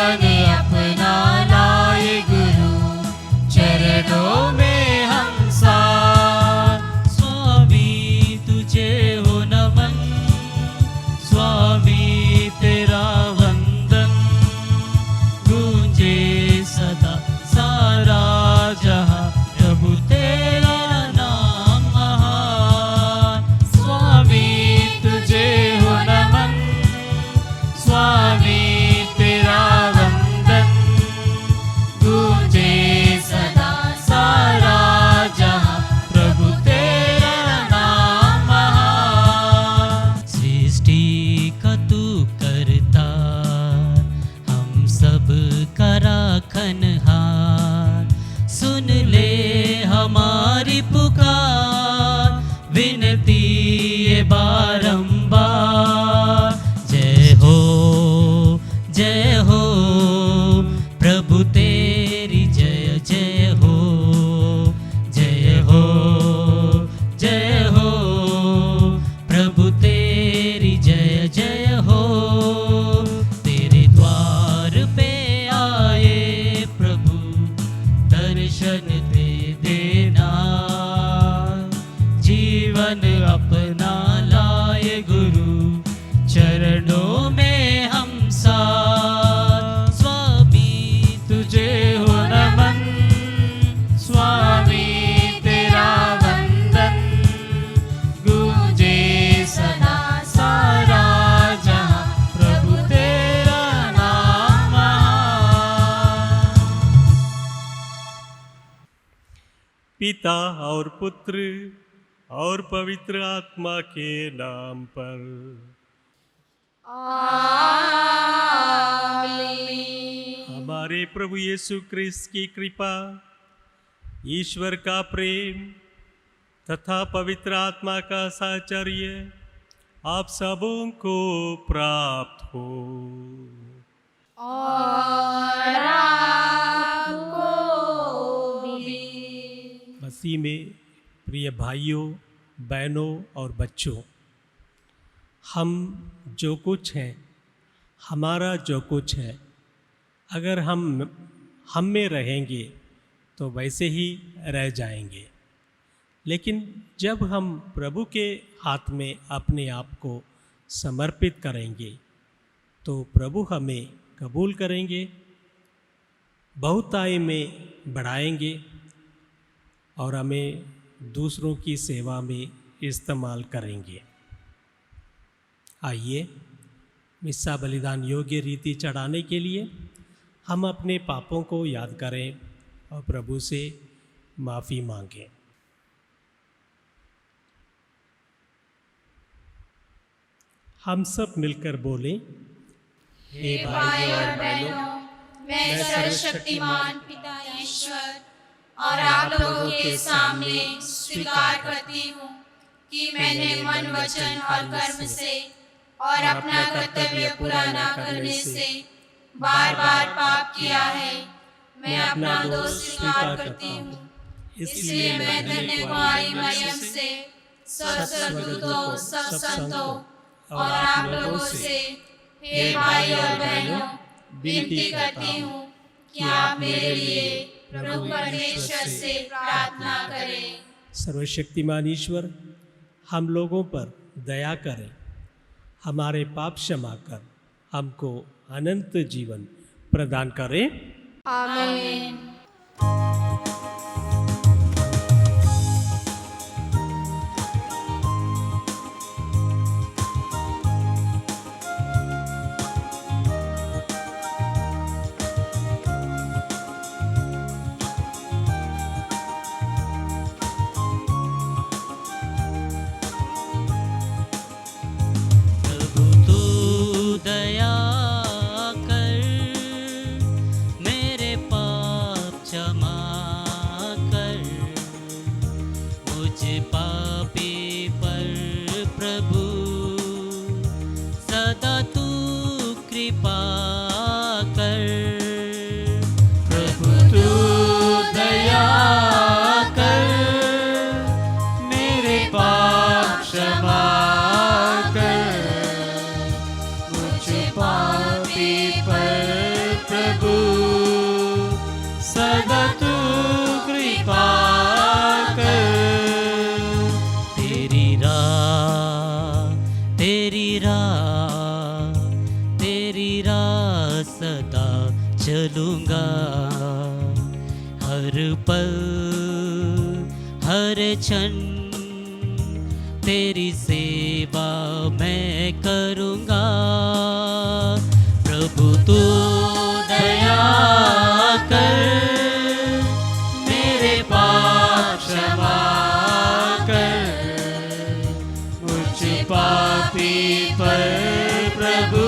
जीवन अपना लाए गुरु, चरणों में हम साथ। स्वामी तुझे हो नमन, स्वामी तेरा वंदन, गूंजे सदा सारा जहां, प्रभु तेरा नाम महान। स्वामी तुझे हो नमन, स्वामी तेरा वंदन, गूंजे सदा सारा जहां, प्रभु तेरा नाम महान। सृष्टि का तू करता, हम सब का राखनहार, सुन ले हमारी पुकार, विनती ये बारंबार। जय हो प्रभु तेरी जय जय हो, जय हो प्रभु तेरी जय जय हो। तेरे द्वार पे आए प्रभु, दर्शन दे देना, जीवन अपना लाए गुरु, चरणों में हम साथ। स्वामी तुझे हो नमन, स्वामी तेरा वंदन, गूंजे सदा सारा जहां, प्रभु तेरा नाम महान। पिता और पुत्र और पवित्र आत्मा के नाम पर। हमारे प्रभु यीशु क्रिस्त की कृपा, ईश्वर का प्रेम तथा पवित्र आत्मा का साहचर्य आप सबों को प्राप्त हो। और आपको भी। मसीह में प्रिय भाइयों, बहनों और बच्चों, हम जो कुछ हैं, हमारा जो कुछ है, अगर हम में रहेंगे तो वैसे ही रह जाएंगे। लेकिन जब हम प्रभु के हाथ में अपने आप को समर्पित करेंगे तो प्रभु हमें कबूल करेंगे, बहुतायत में बढ़ाएंगे और हमें दूसरों की सेवा में इस्तेमाल करेंगे। आइए मिस्सा बलिदान योग्य रीति चढ़ाने के लिए हम अपने पापों को याद करें और प्रभु से माफ़ी मांगें। हम सब मिलकर बोलें, हे भाइयों और बहनों, मैं सर्वशक्तिमान पिता ईश्वर और आप लोगों के सामने स्वीकार करती हूँ कि मैंने मन, वचन और कर्म से और अपना कर्तव्य पूरा न करने से बार बार पाप किया है। मैं अपना दोष स्वीकार करती हूँ, इसलिए मैं धन्य कुमारी मरियम से, सब स्वर्गदूतों, सब संतों और आप लोगों से, हे भाई और बहनों, विनती करती हूँ कि आप मेरे लिए प्रभु परमेश्वर से प्रार्थना करें। सर्वशक्तिमान ईश्वर हम लोगों पर दया करें, हमारे पाप क्षमा कर हमको अनंत जीवन प्रदान करें। आमीन। प्रभु तू दया कर, मेरे पाप प्रभु सदा तू कृपा कर। तेरी राह सदा चलूँगा, हर पल हर क्षण तेरी सेवा मैं करूँगा। प्रभु तू दया कर, मेरे पाप क्षमा कर, मुझ पापी पर प्रभु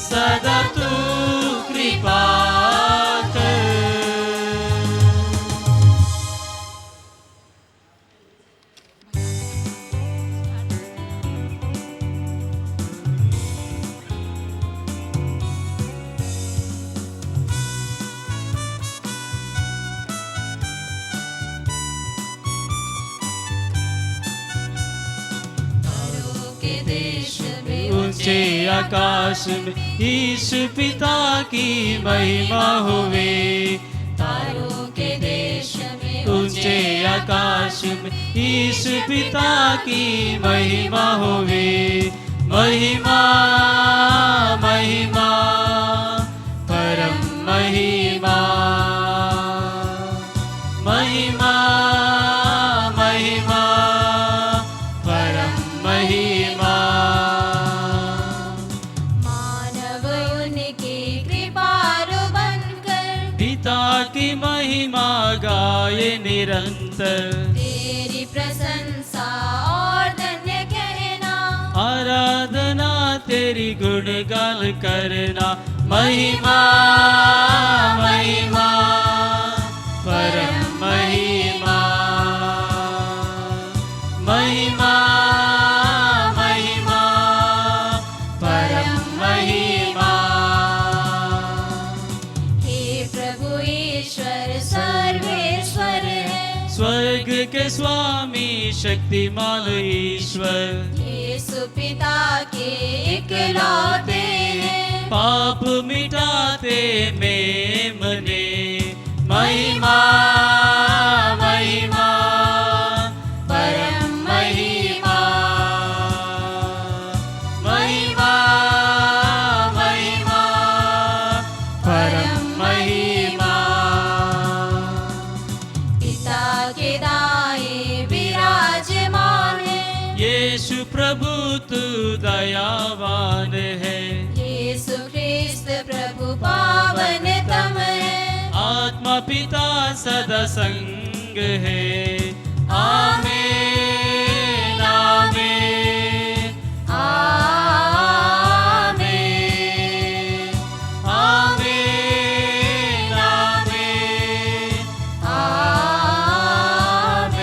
सदा तू कृपा कर। ऊंचे आकाश में ईश पिता की महिमा हुए। तारों के देश में ऊंचे आकाश में ईश पिता की महिमा हुए। महिमा महिमा परम महिमा, महिमा महिमा परम महिमा। मानव उनकी कृपालु बनकर पिता की महिमा गाए निरंतर। तेरी प्रशंसा और धन्य कहना, आराधना तेरी गुणगान करना। महिमा महिमा परम महिमा, महिमा महिमा परम महिमा। हे प्रभु ईश्वर सर्वेश्वर है, स्वर्ग के स्वामी शक्तिमान ईश्वर। यीशु पिता के इकलौते हैं, पाप मिटाते मेमने। महिमा महिमा परम महिमा, महिमा महिमा परम महिमा। पिता के दाएं विराजमान है, यीशु प्रभु तू दयावान है। यीशु ख्रिस्त प्रभु पावनतम है, आत्मा पिता सदा संग है। आमेन आमेन आमेन आमेन आमेन आमेन।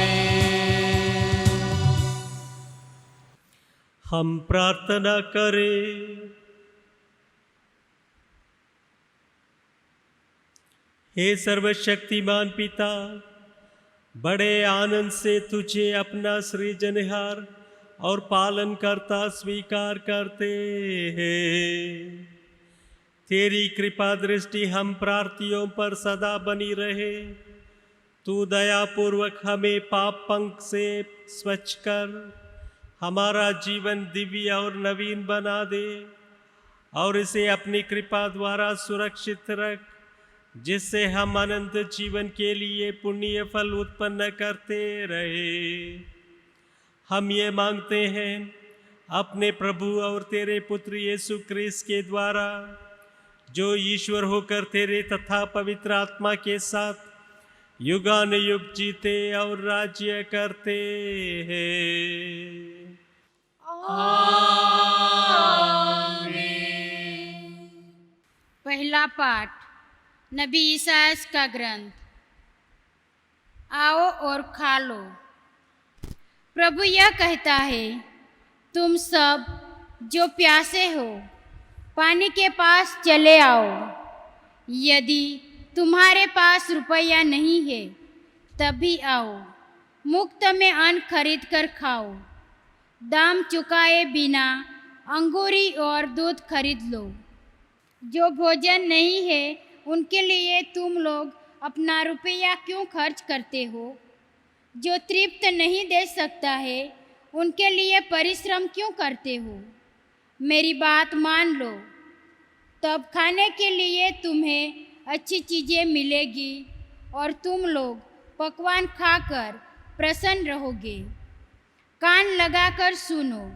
हम प्रार्थना करें। हे सर्वशक्तिमान पिता, बड़े आनंद से तुझे अपना सृजनहार और पालनकर्ता स्वीकार करते हैं। तेरी कृपा दृष्टि हम प्रार्थियों पर सदा बनी रहे। तू दयापूर्वक हमें पाप पंख से स्वच्छ कर हमारा जीवन दिव्य और नवीन बना दे, और इसे अपनी कृपा द्वारा सुरक्षित रख, जिससे हम अनंत जीवन के लिए पुण्य फल उत्पन्न करते रहे। हम ये मांगते हैं अपने प्रभु और तेरे पुत्र यीशु क्रिस्त के द्वारा, जो ईश्वर होकर तेरे तथा पवित्र आत्मा के साथ युगानुयुग जीते और राज्य करते हैं। पहला पाठ नबी ईसाया का ग्रंथ। आओ और खा लो। प्रभु यह कहता है, तुम सब जो प्यासे हो पानी के पास चले आओ। यदि तुम्हारे पास रुपया नहीं है तब भी आओ, मुफ्त में अन्न खरीद कर खाओ। दाम चुकाए बिना अंगूरी और दूध खरीद लो। जो भोजन नहीं है उनके लिए तुम लोग अपना रुपया क्यों खर्च करते हो? जो तृप्त नहीं दे सकता है उनके लिए परिश्रम क्यों करते हो? मेरी बात मान लो, तब खाने के लिए तुम्हें अच्छी चीज़ें मिलेगी और तुम लोग पकवान खाकर प्रसन्न रहोगे। कान लगाकर सुनो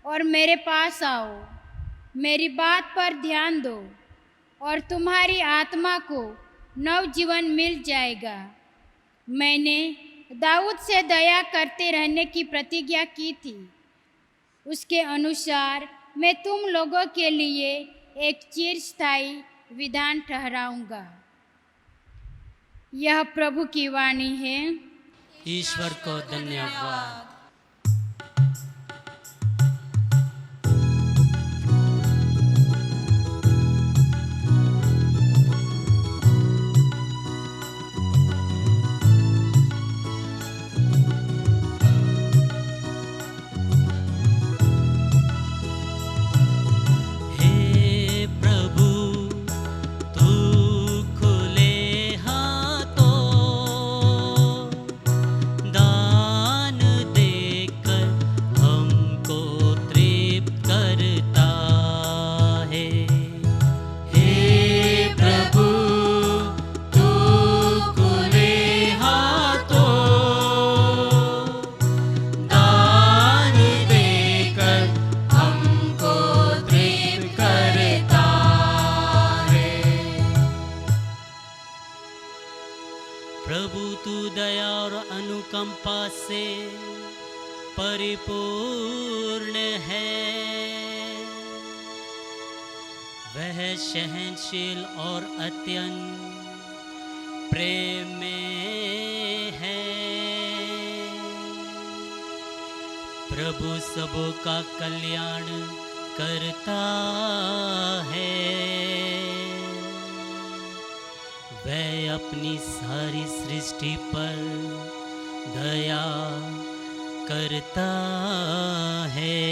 और मेरे पास आओ, मेरी बात पर ध्यान दो और तुम्हारी आत्मा को नवजीवन मिल जाएगा। मैंने दाऊद से दया करते रहने की प्रतिज्ञा की थी, उसके अनुसार मैं तुम लोगों के लिए एक चिरस्थायी विधान ठहराऊंगा। यह प्रभु की वाणी है। ईश्वर को धन्यवाद। प्रभु तू दया और अनुकंपा से परिपूर्ण है। वह सहनशील और अत्यंत प्रेम में है। प्रभु सबों का कल्याण करता है। वह अपनी सारी सृष्टि पर दया करता है।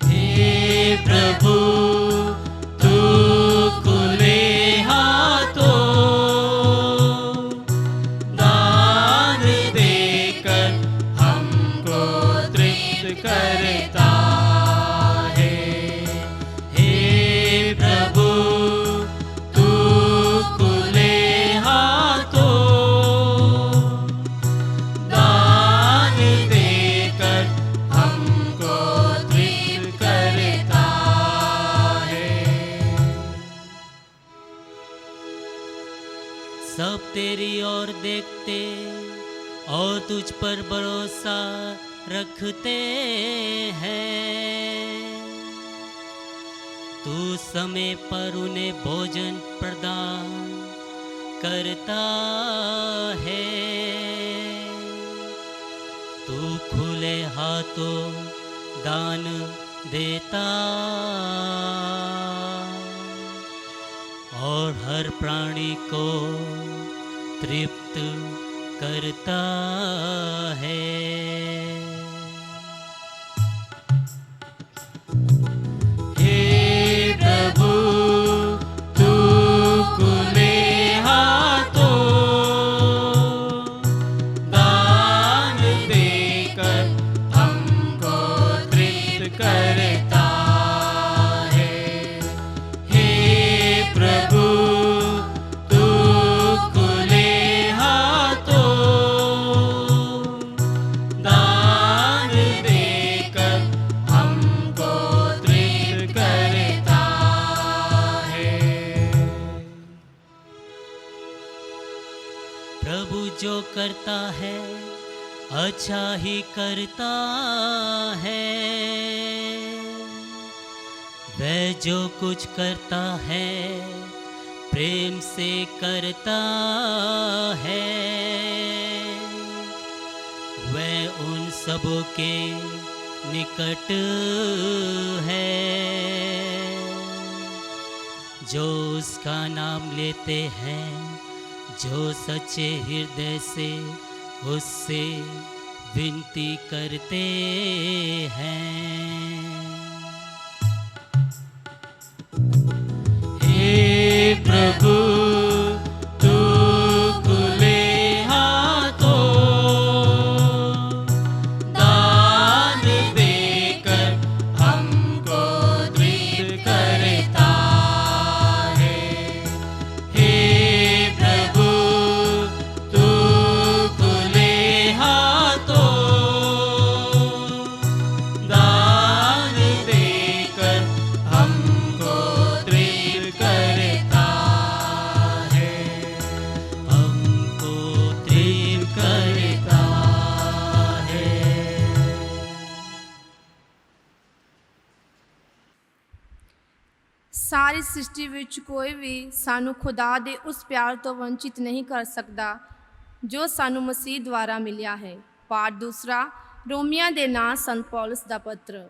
हे प्रभु तू खुले हाथों दान देकर हमको तृप्त करता है। हे प्रभु तू खुले हाथों दान देकर हमको तृप्त करता है। सब तेरी ओर देखते और तुझ पर भरोसा रखते हैं। तू समय पर उन्हें भोजन प्रदान करता है। तू खुले हाथों दान देता और हर प्राणी को तृप्त करता है। हे प्रभु तू खुले हाथों दान देकर हमको तृप्त करता है। हे प्रभु तू खुले हाथों दान देकर हमको तृप्त करता है। प्रभु जो करता है अच्छा ही करता है। वह जो कुछ करता है प्रेम से करता है। वह उन सबों के निकट है जो उसका नाम लेते हैं, जो सच्चे हृदय से उससे विनती करते हैं। हे प्रभु तू खुले हाथों दान देकर हमको दृढ़ करता है। हे प्रभु तू खुले हाथों दान देकर हमको दृढ़ करता है, हमको दृढ़ करता है। ਸਾਰੀ ਸ੍ਰਿਸ਼ਟੀ ਵਿੱਚ ਕੋਈ ਵੀ ਸਾਨੂੰ ਖੁਦਾ ਦੇ ਉਸ ਪਿਆਰ ਤੋਂ ਵੰਚਿਤ ਨਹੀਂ ਕਰ ਸਕਦਾ ਜੋ ਸਾਨੂੰ ਮਸੀਹ ਦੁਆਰਾ ਮਿਲਿਆ ਹੈ। ਪਾਠ ਦੂਸਰਾ, ਰੋਮੀਆਂ ਦੇ ਨਾਂ ਸੰਤ ਪੌਲਸ ਦਾ ਪੱਤਰ।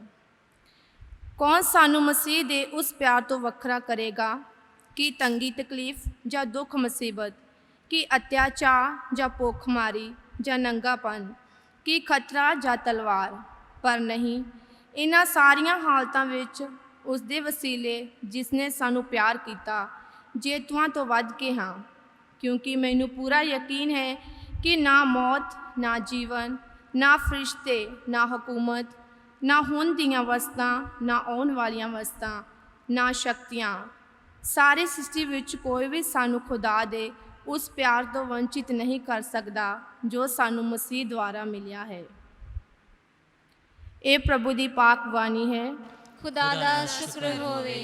ਕੌਣ ਸਾਨੂੰ ਮਸੀਹ ਦੇ ਉਸ ਪਿਆਰ ਤੋਂ ਵੱਖਰਾ ਕਰੇਗਾ? ਕੀ ਤੰਗੀ ਤਕਲੀਫ ਜਾਂ ਦੁੱਖ ਮੁਸੀਬਤ, ਕੀ ਅਤਿਆਚਾਰ ਜਾਂ ਭੁੱਖਮਾਰੀ ਜਾਂ ਨੰਗਾਪਨ, ਕੀ ਖਤਰਾ ਜਾਂ ਤਲਵਾਰ? ਪਰ ਨਹੀਂ, ਇਹਨਾਂ ਸਾਰੀਆਂ ਹਾਲਤਾਂ ਵਿੱਚ ਉਸ ਦੇ ਵਸੀਲੇ ਜਿਸ ਨੇ ਸਾਨੂੰ ਪਿਆਰ ਕੀਤਾ ਜੇਤੂਆਂ ਤੋਂ ਵੱਧ ਕੇ ਹਾਂ, ਕਿਉਂਕਿ ਮੈਨੂੰ ਪੂਰਾ ਯਕੀਨ ਹੈ ਕਿ ਨਾ ਮੌਤ, ਨਾ ਜੀਵਨ, ਨਾ ਫਰਿਸ਼ਤੇ, ਨਾ ਹਕੂਮਤ, ਨਾ ਹੁਣ ਦੀਆਂ ਵਸਤਾਂ, ਨਾ ਆਉਣ ਵਾਲੀਆਂ ਵਸਤਾਂ, ਨਾ ਸ਼ਕਤੀਆਂ, ਸਾਰੇ ਸ੍ਰਿਸ਼ਟੀ ਵਿੱਚ ਕੋਈ ਵੀ ਸਾਨੂੰ ਖੁਦਾ ਦੇ ਉਸ ਪਿਆਰ ਤੋਂ ਵੰਚਿਤ ਨਹੀਂ ਕਰ ਸਕਦਾ ਜੋ ਸਾਨੂੰ ਮਸੀਹ ਦੁਆਰਾ ਮਿਲਿਆ ਹੈ। ਇਹ ਪ੍ਰਭੂ ਦੀ ਪਾਕ ਬਾਣੀ ਹੈ। खुदा दा शुक्र होवे।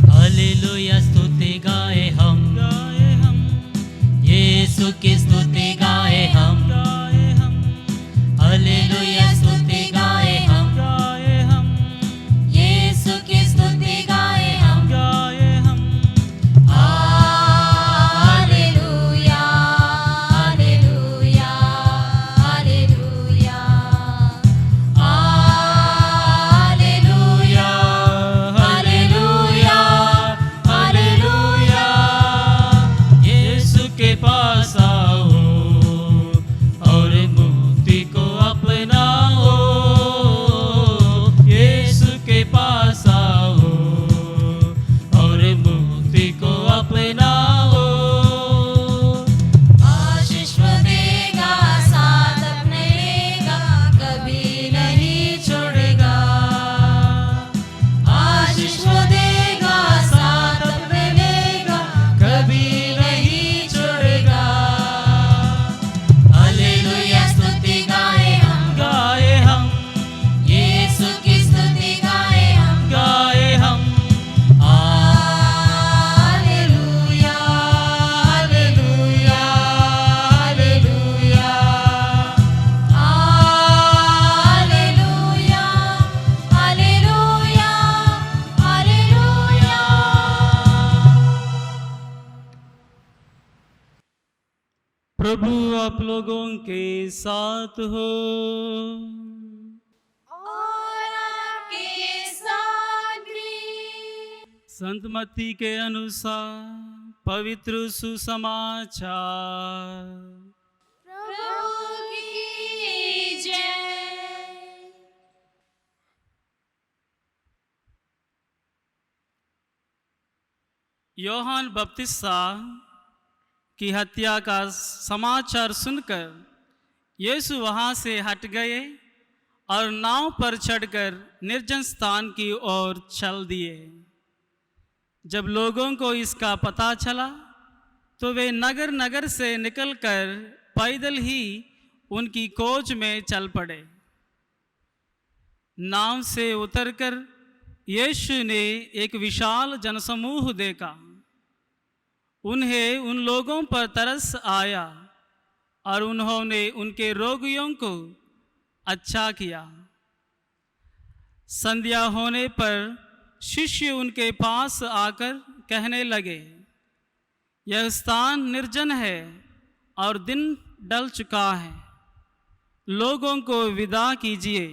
हालेलुया स्तुति गाए हम, यीशु की स्तुति गाए हम। हालेलुया स्तुति गाए हम, यीशु की स्तुति गाए हम। Hallelujah, hallelujah, hallelujah, hallelujah, hallelujah, hallelujah. Yeshu के पास आओ और मुक्ति को अपनाओ। यीशु के पास आओ और मुक्ति को अपनाओ। आशीष देगा, साथ अपने लेगा, कभी नहीं छोड़ेगा। आशीष देगा, साथ अपने लेगा, कभी नहीं छोड़ेगा। हालेलुया स्तुति गाए हम, यीशु की स्तुति गाए हम। Hallelujah, hallelujah, hallelujah, hallelujah, hallelujah, hallelujah. प्रभु आप लोगों के साथ हो। और आपके साथ भी। संत मत्ती के अनुसार पवित्र सुसमाचार। प्रभु की जय। योहान बपतिस्मा की हत्या का समाचार सुनकर यीशु वहाँ से हट गए और नाव पर चढ़कर निर्जन स्थान की ओर चल दिए। जब लोगों को इसका पता चला तो वे नगर नगर से निकलकर पैदल ही उनकी खोज में चल पड़े। नाव से उतरकर यीशु ने एक विशाल जनसमूह देखा। उन्हें उन लोगों पर तरस आया और उन्होंने उनके रोगियों को अच्छा किया। संध्या होने पर शिष्य उनके पास आकर कहने लगे, यह स्थान निर्जन है और दिन ढल चुका है, लोगों को विदा कीजिए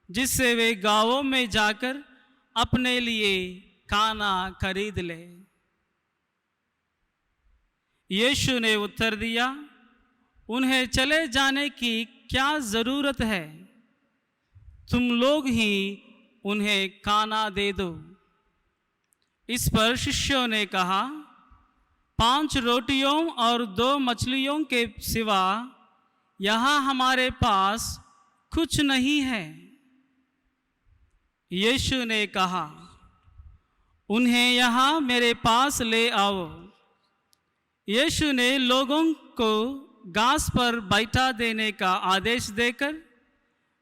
जिससे वे गांवों में जाकर अपने लिए खाना खरीद ले। यीशु ने उत्तर दिया, उन्हें चले जाने की क्या ज़रूरत है? तुम लोग ही उन्हें खाना दे दो। इस पर शिष्यों ने कहा, 5 रोटियों और 2 मछलियों के सिवा यहाँ हमारे पास कुछ नहीं है। यीशु ने कहा, उन्हें यहाँ मेरे पास ले आओ। यीशु ने लोगों को घास पर बैठा देने का आदेश देकर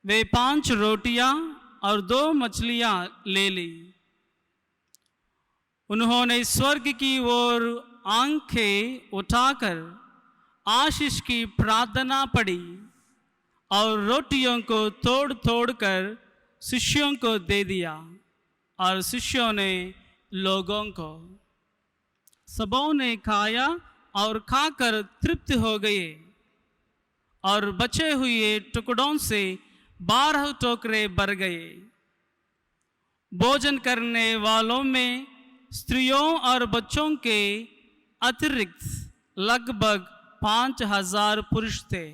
वे 5 रोटियां और 2 मछलियां ले ली। उन्होंने स्वर्ग की ओर आंखें उठाकर आशीष की प्रार्थना पढ़ी और रोटियों को तोड़ तोड़ कर शिष्यों को दे दिया और शिष्यों ने लोगों को। सबों ने खाया और खाकर तृप्त हो गए और बचे हुए टुकड़ों से 12 टोकरे भर गए। भोजन करने वालों में स्त्रियों और बच्चों के अतिरिक्त लगभग 5000 पुरुष थे।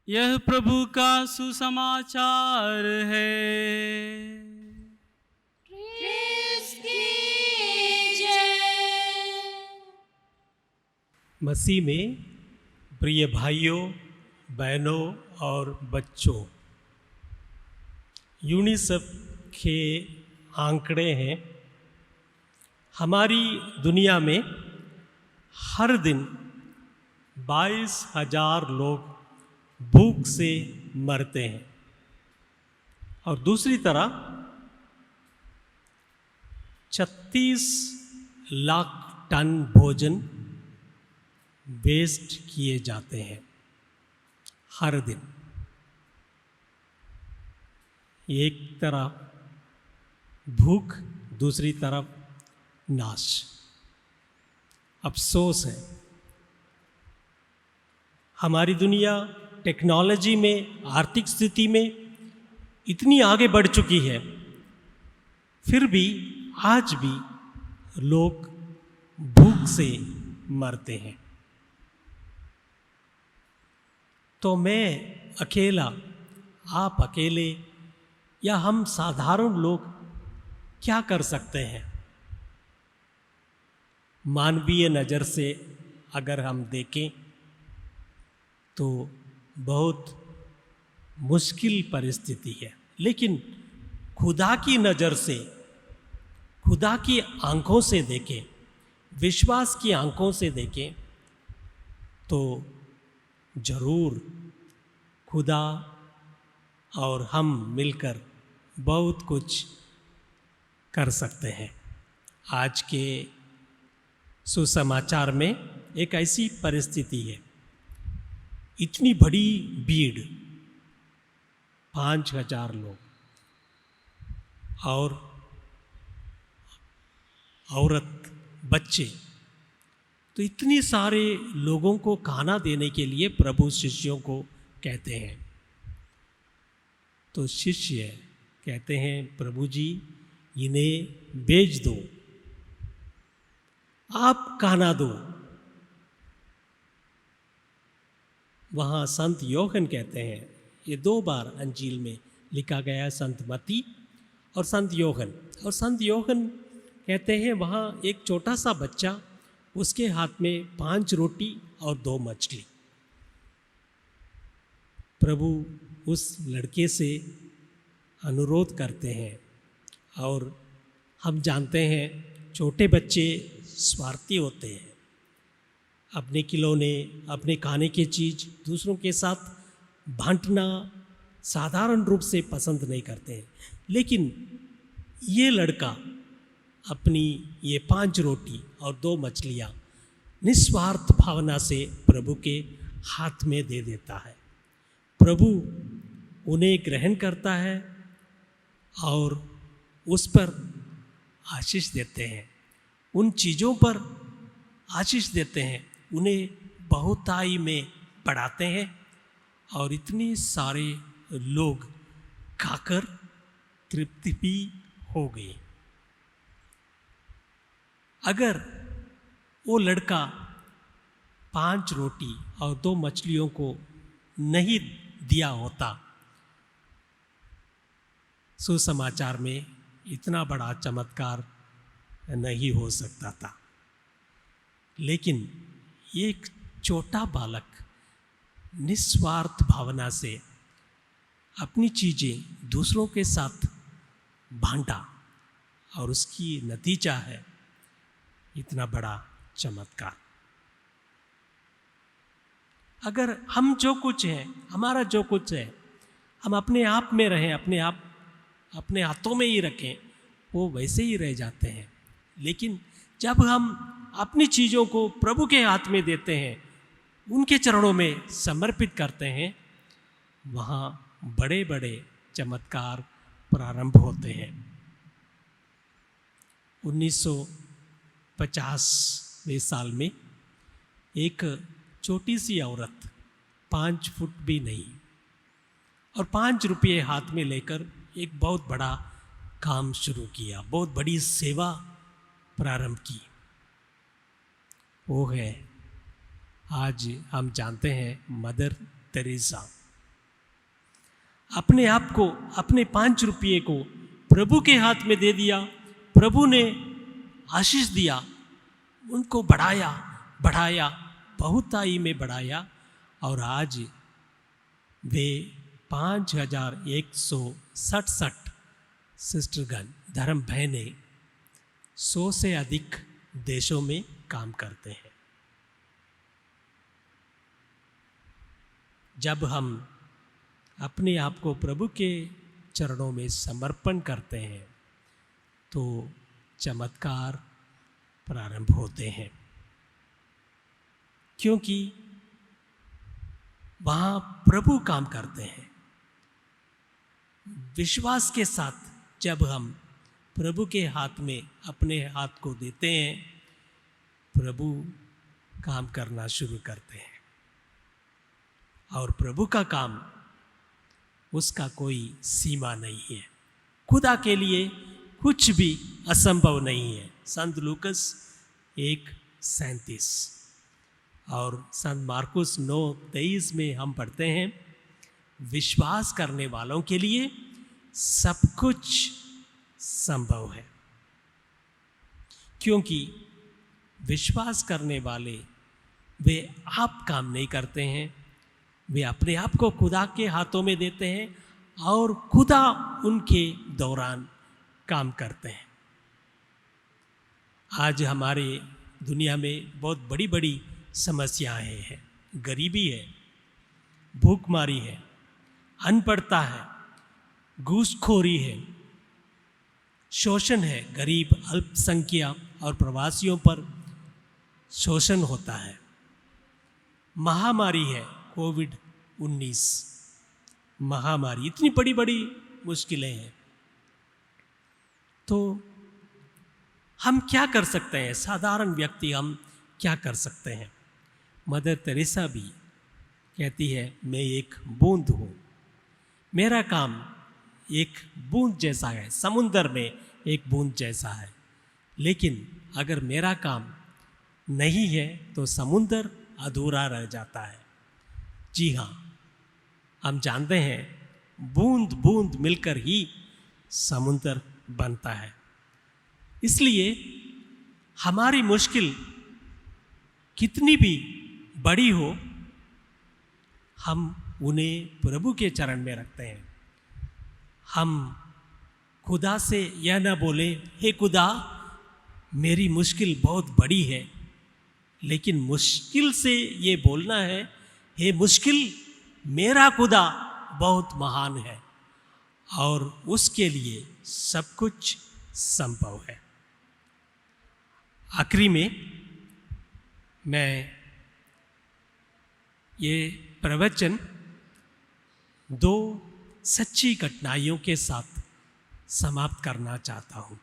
यह प्रभु का सुसमाचार है। मसीह में प्रिय भाइयों, बहनों और बच्चों, यूनिसेफ के आंकड़े हैं, हमारी दुनिया में हर दिन 22,000 लोग भूख से मरते हैं और दूसरी तरफ 36 लाख टन भोजन वेस्ट किए जाते हैं हर दिन। एक तरफ भूख, दूसरी तरफ नाश। अफसोस है, हमारी दुनिया टेक्नोलॉजी में, आर्थिक स्थिति में इतनी आगे बढ़ चुकी है, फिर भी आज भी लोग भूख से मरते हैं। तो मैं अकेला, आप अकेले या हम साधारण लोग क्या कर सकते हैं? मानवीय नज़र से अगर हम देखें तो बहुत मुश्किल परिस्थिति है, लेकिन खुदा की नज़र से, खुदा की आंखों से देखें, विश्वास की आंखों से देखें तो जरूर खुदा और हम मिलकर बहुत कुछ कर सकते हैं। आज के सुसमाचार में एक ऐसी परिस्थिति है, इतनी बड़ी भीड़, 5,000 लोग और औरत, बच्चे, तो इतने सारे लोगों को खाना देने के लिए प्रभु शिष्यों को कहते हैं। तो शिष्य कहते हैं, प्रभु जी इन्हें भेज दो, आप खाना दो। वहाँ संत योहन कहते हैं, ये 2 बार अंजील में लिखा गया है, संत मत्ती और संत योहन। और संत योहन कहते हैं वहाँ एक छोटा सा बच्चा, उसके हाथ में 5 रोटी और 2 मछली। प्रभु उस लड़के से अनुरोध करते हैं, और हम जानते हैं छोटे बच्चे स्वार्थी होते हैं, अपने खिलौने, अपने खाने की चीज़ दूसरों के साथ बांटना साधारण रूप से पसंद नहीं करते हैं। लेकिन ये लड़का अपनी ये 5 रोटी और 2 मछलियाँ निस्वार्थ भावना से प्रभु के हाथ में दे देता है। प्रभु उन्हें ग्रहण करता है और उस पर आशीष देते हैं, उन चीज़ों पर आशीष देते हैं, उन्हें बहुताई में बढ़ाते हैं और इतने सारे लोग खाकर तृप्ति भी हो गई। अगर वो लड़का 5 रोटी और 2 मछलियों को नहीं दिया होता, सुसमाचार में इतना बड़ा चमत्कार नहीं हो सकता था। लेकिन एक छोटा बालक निस्वार्थ भावना से अपनी चीज़ें दूसरों के साथ बांटा और उसकी नतीजा है इतना बड़ा चमत्कार। अगर हम जो कुछ हैं, हमारा जो कुछ है, हम अपने आप में रहें, अपने हाथों में ही रखें, वो वैसे ही रह जाते हैं। लेकिन जब हम अपनी चीज़ों को प्रभु के हाथ में देते हैं, उनके चरणों में समर्पित करते हैं, वहाँ बड़े बड़े चमत्कार प्रारंभ होते हैं। 1950वें साल में एक छोटी सी औरत 5 फुट भी नहीं और 5 रुपये हाथ में लेकर एक बहुत बड़ा काम शुरू किया, बहुत बड़ी सेवा प्रारंभ की। वो है, आज हम जानते हैं, मदर तेरेसा। अपने आप को, अपने 5 रुपये को प्रभु के हाथ में दे दिया, प्रभु ने आशीष दिया, उनको बढ़ाया, बहुताई में बढ़ाया और आज वे 5167 सिस्टरगण, धर्म बहनें 100 से अधिक देशों में काम करते हैं। जब हम अपने आप को प्रभु के चरणों में समर्पण करते हैं तो चमत्कार प्रारंभ होते हैं, क्योंकि वहाँ प्रभु काम करते हैं। विश्वास के साथ जब हम प्रभु के हाथ में अपने हाथ को देते हैं, प्रभु काम करना शुरू करते हैं और प्रभु का काम, उसका कोई सीमा नहीं है। खुदा के लिए कुछ भी असंभव नहीं है। संत लूकस 1:37 और संत मार्कुस 9:23 में हम पढ़ते हैं, विश्वास करने वालों के लिए सब कुछ संभव है। क्योंकि विश्वास करने वाले वे आप काम नहीं करते हैं, वे अपने आप को खुदा के हाथों में देते हैं और खुदा उनके दौरान काम करते हैं। आज हमारे दुनिया में बहुत बड़ी बड़ी समस्याएं हैं। गरीबी है, भूखमारी है, अनपढ़ता है, घूसखोरी है, शोषण है, गरीब, अल्पसंख्यक और प्रवासियों पर शोषण होता है। महामारी है, कोविड-19 महामारी, इतनी बड़ी बड़ी मुश्किलें हैं। तो हम क्या कर सकते हैं? साधारण व्यक्ति हम क्या कर सकते हैं? मदर तेरेसा भी कहती है, मैं एक बूंद हूँ, मेरा काम एक बूंद जैसा है, समुंदर में एक बूंद जैसा है। लेकिन अगर मेरा काम नहीं है तो समुंदर अधूरा रह जाता है। जी हाँ, हम जानते हैं बूंद बूंद मिलकर ही समुंदर बनता है। इसलिए हमारी मुश्किल कितनी भी बड़ी हो, हम उन्हें प्रभु के चरण में रखते हैं। हम खुदा से यह ना बोले, हे खुदा मेरी मुश्किल बहुत बड़ी है, लेकिन मुश्किल से ये बोलना है, हे मुश्किल मेरा खुदा बहुत महान है और उसके लिए सब कुछ संभव है। आखिरी में मैं ये प्रवचन 2 सच्ची घटनाओं के साथ समाप्त करना चाहता हूँ।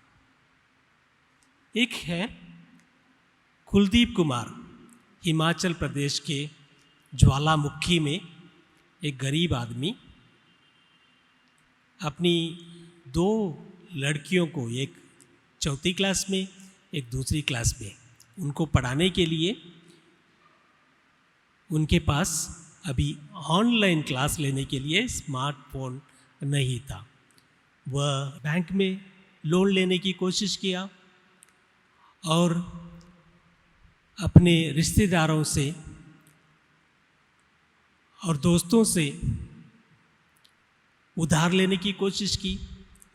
एक है कुलदीप कुमार, हिमाचल प्रदेश के ज्वालामुखी में एक गरीब आदमी अपनी 2 लड़कियों को, एक 4th क्लास में, एक 2री क्लास में, उनको पढ़ाने के लिए उनके पास अभी ऑनलाइन क्लास लेने के लिए स्मार्टफोन नहीं था। वह बैंक में लोन लेने की कोशिश किया और अपने रिश्तेदारों से और दोस्तों से उधार लेने की कोशिश की,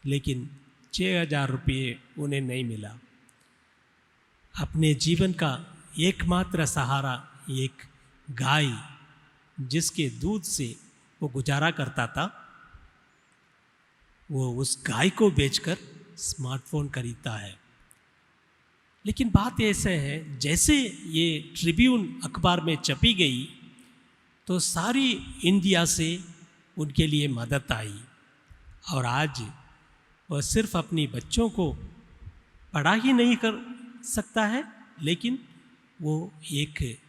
लेकिन 6,000 रुपये उन्हें नहीं मिला। अपने जीवन का एकमात्र सहारा एक गाय, जिसके दूध से वो गुजारा करता था, वो उस गाय को बेचकर स्मार्टफोन खरीदता है। लेकिन बात ऐसे है, जैसे ये ट्रिब्यून अखबार में छपी गई तो सारी इंडिया से उनके लिए मदद आई और आज वह सिर्फ अपनी बच्चों को पढ़ा ही नहीं कर सकता है, लेकिन वो एक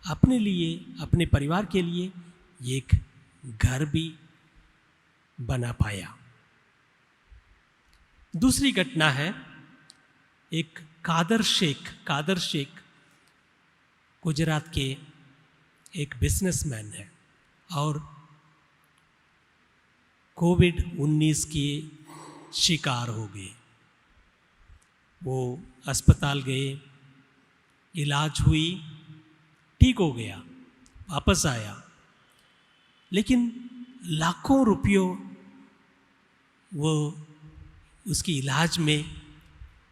अपने लिए, अपने परिवार के लिए एक घर भी बना पाया। दूसरी घटना है, एक कादर शेख गुजरात के एक बिजनेसमैन है और कोविड-19 के शिकार हो गए। वो अस्पताल गए, इलाज हुई, ठीक हो गया, वापस आया, लेकिन लाखों रुपयों वो उसकी इलाज में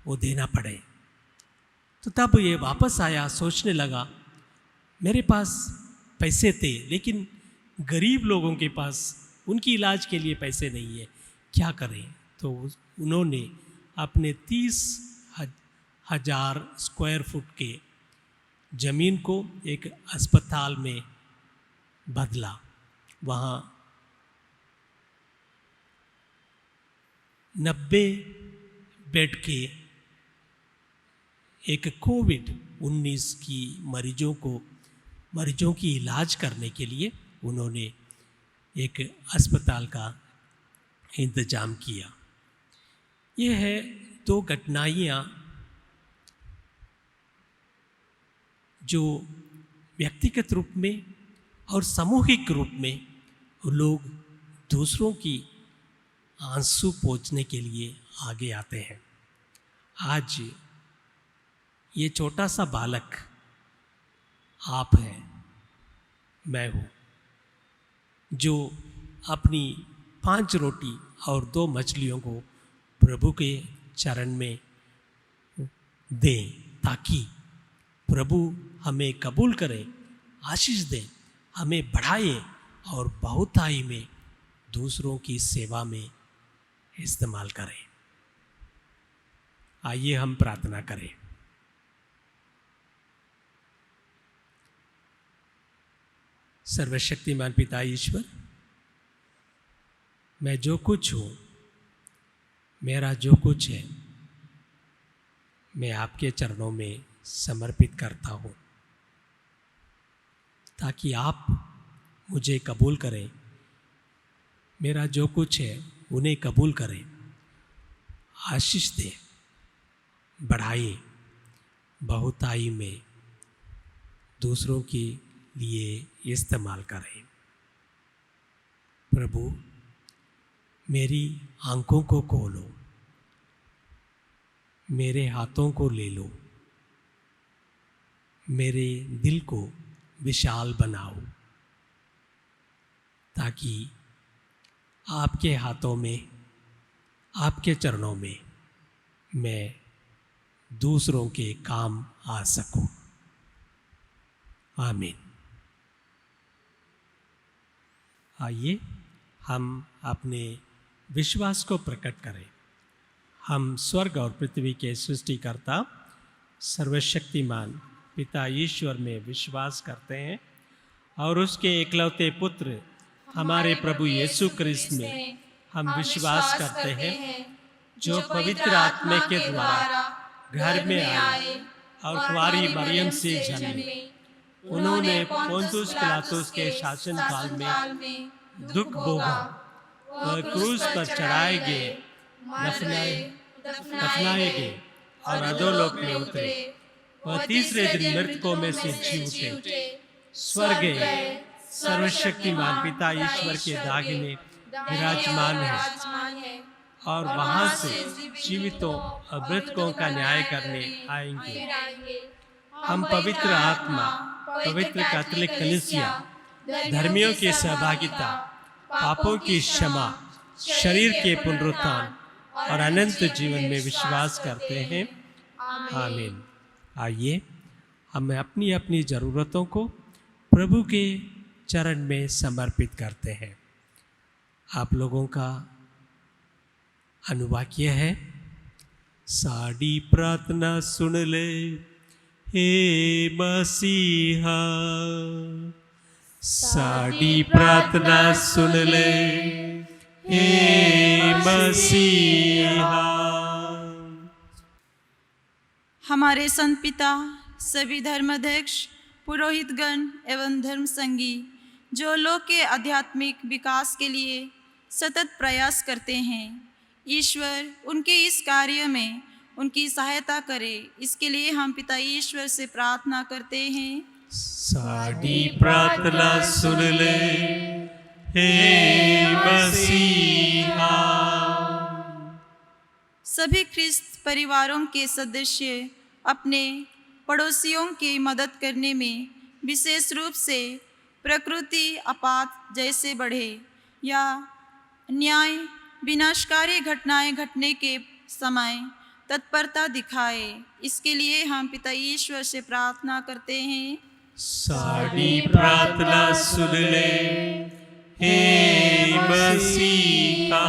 वो देना पड़े। तो तब ये वापस आया, सोचने लगा मेरे पास पैसे थे, लेकिन गरीब लोगों के पास उनकी इलाज के लिए पैसे नहीं है, क्या करें। तो उन्होंने अपने 30,000 स्क्वायर फुट के ज़मीन को एक अस्पताल में बदला। वहाँ 90 बेड के एक कोविड-19 की मरीजों की इलाज करने के लिए उन्होंने एक अस्पताल का इंतजाम किया। ये है 2 घटनाएँ जो व्यक्तिगत रूप में और सामूहिक रूप में लोग दूसरों की आंसू पोंछने के लिए आगे आते हैं। आज ये छोटा सा बालक आप हैं, मैं हूँ, जो अपनी 5 रोटी और 2 मछलियों को प्रभु के चरण में दें, ताकि प्रभु हमें कबूल करें, आशीष दें, हमें बढ़ाए और बहुताई में दूसरों की सेवा में इस्तेमाल करें। आइए हम प्रार्थना करें। सर्वशक्तिमान पिता ईश्वर, मैं जो कुछ हूँ, मेरा जो कुछ है, मैं आपके चरणों में समर्पित करता हूँ, ताकि आप मुझे कबूल करें। मेरा जो कुछ है उन्हें कबूल करें, आशीष दें, बढ़ाएं, बहुताई में दूसरों के लिए इस्तेमाल करें। प्रभु, मेरी आंखों को खोलो, मेरे हाथों को ले लो, मेरे दिल को विशाल बनाओ, ताकि आपके हाथों में, आपके चरणों में मैं दूसरों के काम आ सकूं। आमीन। आइए हम अपने विश्वास को प्रकट करें। हम स्वर्ग और पृथ्वी के सृष्टिकर्ता सर्वशक्तिमान पिता ईश्वर में विश्वास करते हैं और उसके एकलौते पुत्र हमारे प्रभु यीशु क्रिस्त में हम विश्वास करते हैं, जो पवित्र आत्मा के द्वारा घर में आए और कुंवारी मरियम से जन्मे, उन्होंने पोंतुस पिलातुस के शासनकाल में दुख भोगा, वह क्रूस पर चढ़ाए गए, दफनाए गए और अधोलोक में उतरे। वह तीसरे दिन मृतकों में से जी उठे, स्वर्ग गए, सर्वशक्तिमान पिता ईश्वर के दाहिने विराजमान है और वहां से जीवितों और मृतकों का न्याय करने आएंगे। हम पवित्र आत्मा, पवित्र कैथोलिक कलीसिया, धर्मियों की सहभागिता, पापों की क्षमा, शरीर के पुनरुत्थान और अनंत जीवन में विश्वास करते हैं। आमीन। आइए हम अपनी अपनी ज़रूरतों को प्रभु के चरण में समर्पित करते हैं। आप लोगों का अनुवाक्य है, साड़ी प्रार्थना सुन ले हे मसीहा, साड़ी प्रार्थना सुन ले हे मसीहा। हमारे संत पिता, सभी धर्माध्यक्ष, पुरोहितगण एवं धर्म संगी जो लोक के आध्यात्मिक विकास के लिए सतत प्रयास करते हैं, ईश्वर उनके इस कार्य में उनकी सहायता करे, इसके लिए हम पिता ईश्वर से प्रार्थना करते हैं। साड़ी प्रार्थना सुन ले हे मसीहा। सभी ख्रिस्त परिवारों के सदस्य अपने पड़ोसियों की मदद करने में, विशेष रूप से प्रकृति आपात जैसे बढ़े या न्याय विनाशकारी घटनाएं घटने के समय तत्परता दिखाए, इसके लिए हम पिता ईश्वर से प्रार्थना करते हैं। साड़ी प्रार्थना सुन ले हे मसीहा।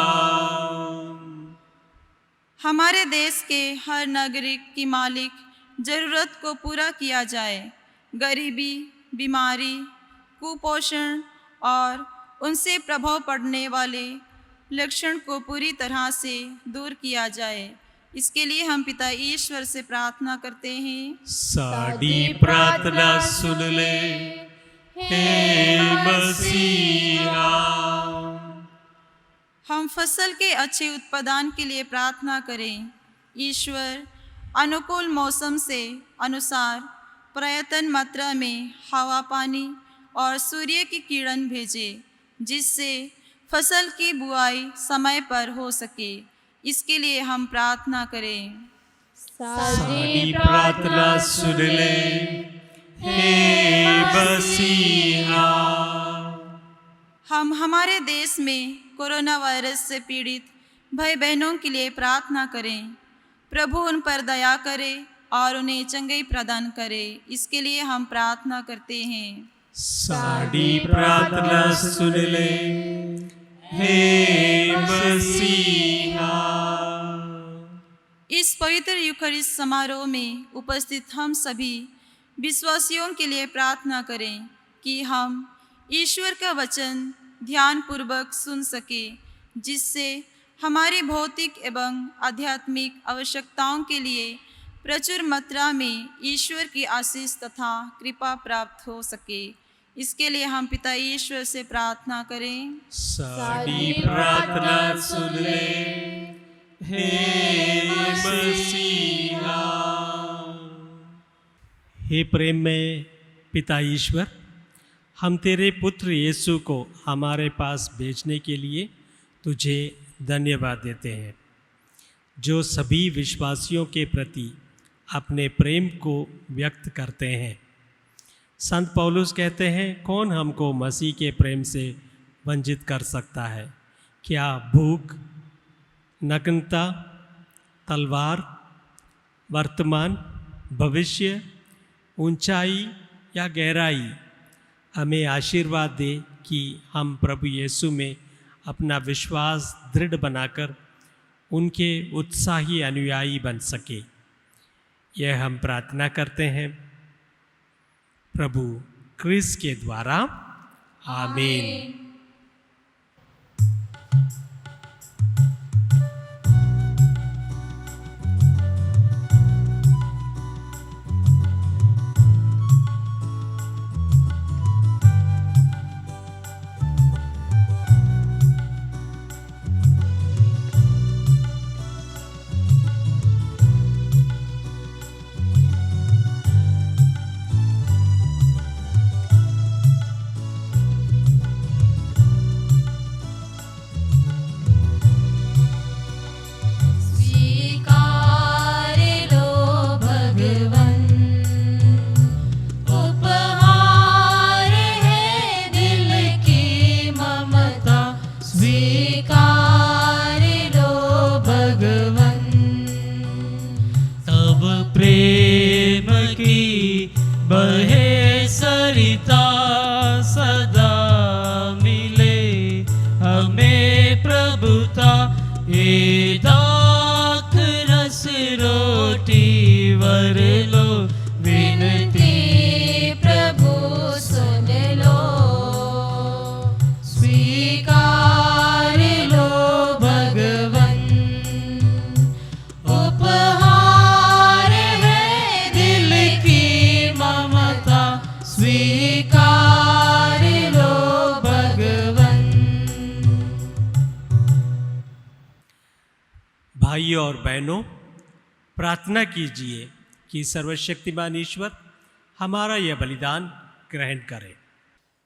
हमारे देश के हर नागरिक की मालिक जरूरत को पूरा किया जाए, गरीबी, बीमारी, कुपोषण और उनसे प्रभाव पड़ने वाले लक्षण को पूरी तरह से दूर किया जाए, इसके लिए हम पिता ईश्वर से प्रार्थना करते हैं। साड़ी प्रार्थना सुन ले हे मसीहा। हम फसल के अच्छे उत्पादन के लिए प्रार्थना करें। ईश्वर अनुकूल मौसम से अनुसार पर्याप्त मात्रा में हवा, पानी और सूर्य की किरण भेजे, जिससे फसल की बुआई समय पर हो सके, इसके लिए हम प्रार्थना करें। साड़ी प्रार्थना सुन ले हे मसीहा। हम हमारे देश में कोरोना वायरस से पीड़ित भाई बहनों के लिए प्रार्थना करें। प्रभु उन पर दया करे और उन्हें चंगाई प्रदान करे, इसके लिए हम प्रार्थना करते हैं। साड़ी प्रार्थना सुन ले हे मसीहा। इस पवित्र यूखरिस्ट समारोह में उपस्थित हम सभी विश्वासियों के लिए प्रार्थना करें कि हम ईश्वर का वचन ध्यानपूर्वक सुन सके, जिससे हमारी भौतिक एवं आध्यात्मिक आवश्यकताओं के लिए प्रचुर मात्रा में ईश्वर की आशीष तथा कृपा प्राप्त हो सके, इसके लिए हम पिता ईश्वर से प्रार्थना करें। साड़ी प्रार्थना सुन ले हे मसीहा। हे प्रेम में पिता ईश्वर, हम तेरे पुत्र यीशु को हमारे पास भेजने के लिए तुझे धन्यवाद देते हैं, जो सभी विश्वासियों के प्रति अपने प्रेम को व्यक्त करते हैं। संत पौलुस कहते हैं, कौन हमको मसीह के प्रेम से वंचित कर सकता है? क्या भूख, नग्नता, तलवार, वर्तमान, भविष्य, ऊंचाई या गहराई? हमें आशीर्वाद दे कि हम प्रभु यीशु में अपना विश्वास दृढ़ बनाकर उनके उत्साही अनुयायी बन सके। यह हम प्रार्थना करते हैं प्रभु क्रिस्त के द्वारा। आमीन। कर लो विनती, प्रभु सुन लो, स्वीकार लो भगवन, उपहार है दिल की ममता, स्वीकार लो भगवन। भाइयों और बहनों, प्रार्थना कीजिए कि सर्वशक्तिमान ईश्वर हमारा यह बलिदान ग्रहण करे।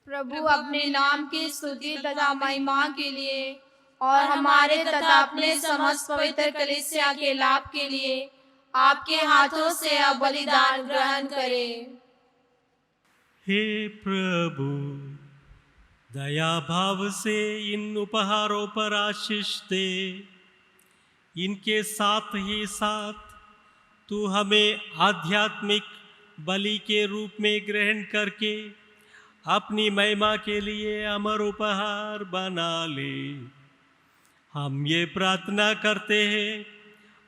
प्रभु अपने नाम की स्तुति तथा महिमा के लिए और हमारे तथा अपने समस्त पवित्र कलीसिया के लाभ के लिए आपके हाथों से अब बलिदान ग्रहण करें। हे प्रभु, दया भाव से इन उपहारों पर आशीष दे। इनके साथ ही साथ तू हमें आध्यात्मिक बलि के रूप में ग्रहण करके अपनी महिमा के लिए अमर उपहार बना ले। हम ये प्रार्थना करते हैं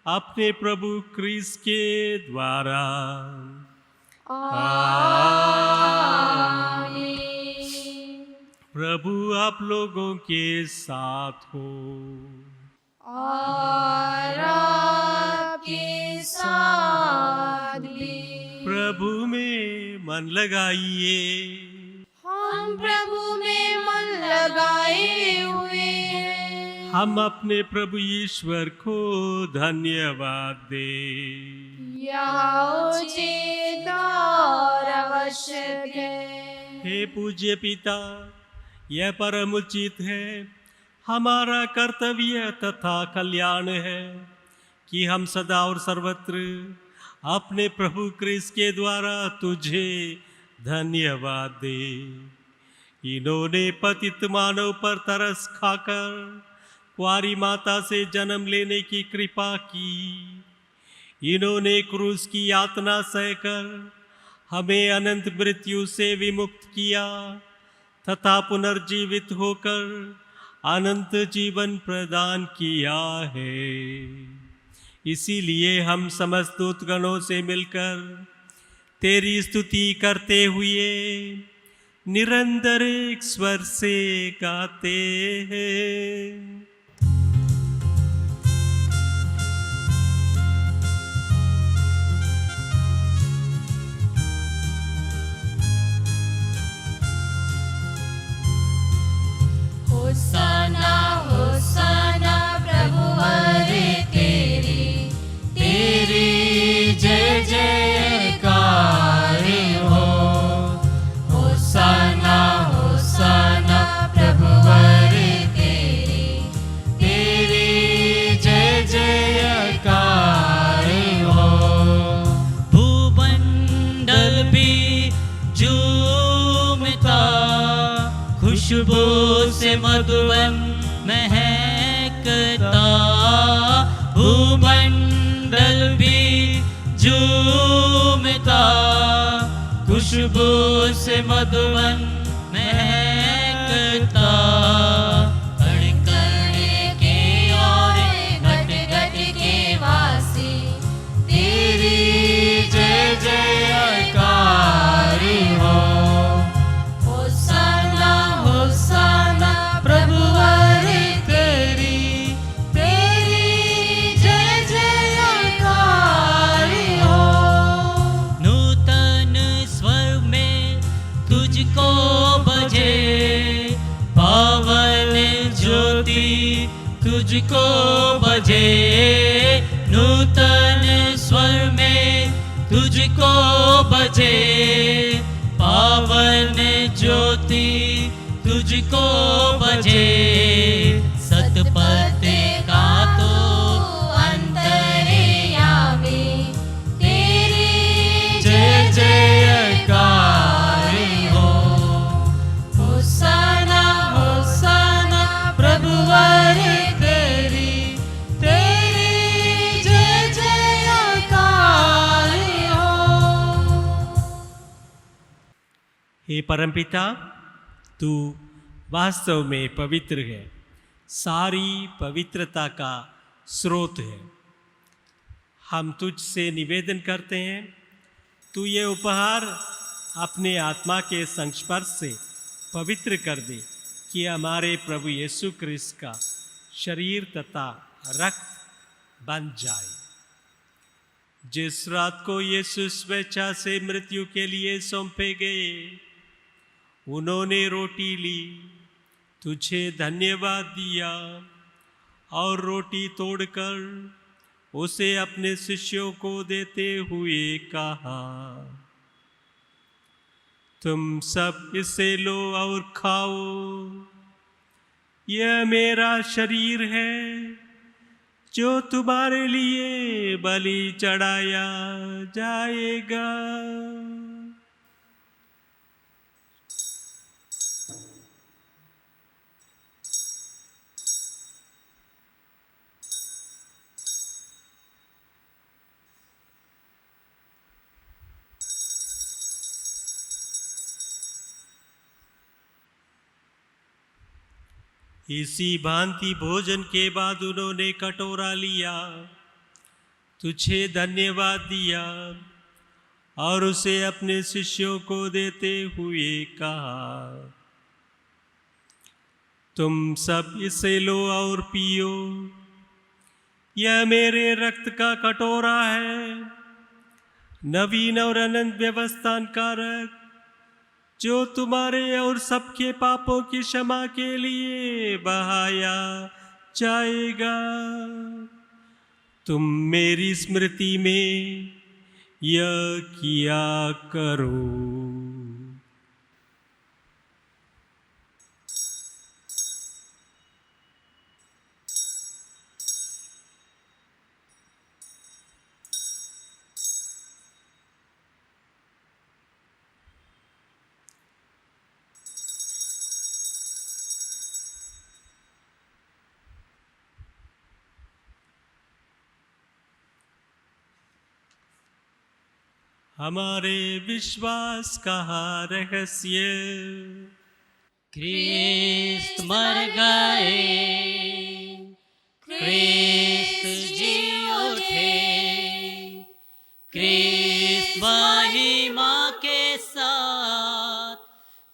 अपने प्रभु क्रिस्त के द्वारा। प्रभु आप लोगों के साथ हो और आपके साथ भी। प्रभु में मन लगाइए। हम प्रभु में मन लगाए हुए हैं। हम अपने प्रभु ईश्वर को धन्यवाद दे। यह उचित और आवश्यक है। हे पूज्य पिता, यह परम उचित है, हमारा कर्तव्य तथा कल्याण है कि हम सदा और सर्वत्र अपने प्रभु क्रिस्त के द्वारा तुझे धन्यवाद दे। इन्होंने पतित मानव पर तरस खाकर कुंवारी माता से जन्म लेने की कृपा की। इन्होंने क्रूस की यातना सहकर हमें अनंत मृत्यु से विमुक्त किया तथा पुनर्जीवित होकर अनंत जीवन प्रदान किया है। इसीलिए हम समस्त दूतगणों से मिलकर तेरी स्तुति करते हुए निरंतर एक स्वर से गाते हैं। होसाना होसाना प्रभु हरे तेरी, तेरी जय जयकार हो। होसाना होसाना प्रभु हरे तेरी, तेरी जय जयकार हो। भूमंडल भी झूमता, खुशबू से मधुवन महकता। भूमंडल भी झूमता, खुशबू से मधुवन महकता। कण कण के और घट घट के वासी, तेरी जय जयकार हो। होसाना होसाना प्रभु हरे तेरी, तेरी जय जयकार हो। नूतन स्वर में तुझको बजे, पावन ज्योति तुझको बजे। नूतन स्वर में तुझको बजे, पावन ज्योति तुझको बजे। सतपथ का तो अंतर्यामी, तेरी जय जयकार हो। होसाना होसाना प्रभु हरे तेरी, तेरी जय जयकार हो। हे परमपिता, तू वास्तव में पवित्र है, सारी पवित्रता का स्रोत है। हम तुझसे निवेदन करते हैं, तू ये उपहार अपने आत्मा के संस्पर्श से पवित्र कर दे, कि हमारे प्रभु यीशु क्रिस्त का शरीर तथा रक्त बन जाए। जिस रात को यीशु स्वेच्छा से मृत्यु के लिए सौंपे गए, उन्होंने रोटी ली, तुझे धन्यवाद दिया और रोटी तोड़कर उसे अपने शिष्यों को देते हुए कहा, तुम सब इसे लो और खाओ, यह मेरा शरीर है जो तुम्हारे लिए बलि चढ़ाया जाएगा। इसी भांति भोजन के बाद उन्होंने कटोरा लिया, तुझे धन्यवाद दिया और उसे अपने शिष्यों को देते हुए कहा, तुम सब इसे लो और पियो, यह मेरे रक्त का कटोरा है, नवीन और अनंत व्यवस्थान का रक्त, जो तुम्हारे और सबके पापों की क्षमा के लिए बहाया जाएगा। तुम मेरी स्मृति में यह किया करो। हमारे विश्वास का रहस्य। क्रिस्त मर गए, क्रिस्त जी उठे, क्रिस्त महिमा के साथ